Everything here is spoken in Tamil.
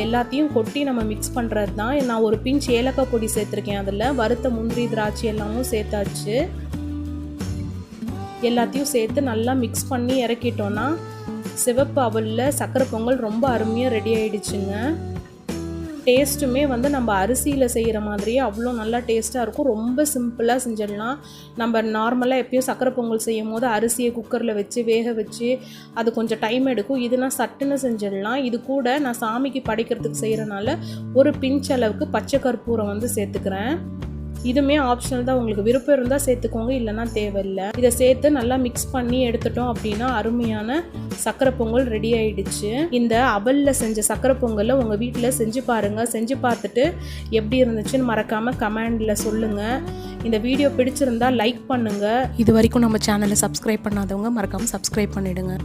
எல்லாத்தையும் கொட்டி நம்ம மிக்ஸ் பண்ணுறது தான். நான் ஒரு பிஞ்ச் ஏலக்காய் பொடி சேர்த்துருக்கேன். அதில் வறுத்த முந்திரி திராட்சை எல்லாமும் சேர்த்தாச்சு. எல்லாத்தையும் சேர்த்து நல்லா மிக்ஸ் பண்ணி இறக்கிட்டோன்னா சிவப்பு அவலில் சக்கரை பொங்கல் ரொம்ப அருமையாக ரெடி ஆகிடுச்சுங்க. டேஸ்ட்டுமே நம்ம அரிசியில் செய்கிற மாதிரியே அவ்வளோ நல்லா டேஸ்ட்டாக இருக்கும். ரொம்ப சிம்பிளாக செஞ்சிடலாம். நம்ம நார்மலாக எப்பயும் சக்கரை பொங்கல் செய்யும் போது அரிசியை குக்கரில் வச்சு வேக வச்சு அது கொஞ்சம் டைம் எடுக்கும். இதுனா சட்டுன்னு செஞ்சிடலாம். இது கூட நான் சாமிக்கு படைக்கிறதுக்கு செய்கிறனால ஒரு பிஞ்ச் அளவுக்கு பச்சை கற்பூரம் சேர்த்துக்கிறேன். இதுவுமே ஆப்ஷனல் தான், உங்களுக்கு விருப்பம் இருந்தால் சேர்த்துக்கோங்க, இல்லைன்னா தேவையில்லை. இதை சேர்த்து நல்லா மிக்ஸ் பண்ணி எடுத்துட்டோம் அப்படின்னா அருமையான சக்கரை பொங்கல் ரெடி ஆகிடுச்சு. இந்த அவலில் செஞ்ச சக்கரை பொங்கலை உங்கள் வீட்டில் செஞ்சு பாருங்கள். செஞ்சு பார்த்துட்டு எப்படி இருந்துச்சுன்னு மறக்காமல் கமெண்டில் சொல்லுங்கள். இந்த வீடியோ பிடிச்சிருந்தால் லைக் பண்ணுங்கள். இது வரைக்கும் நம்ம சேனலை சப்ஸ்கிரைப் பண்ணாதவங்க மறக்காமல் சப்ஸ்கிரைப் பண்ணிவிடுங்க.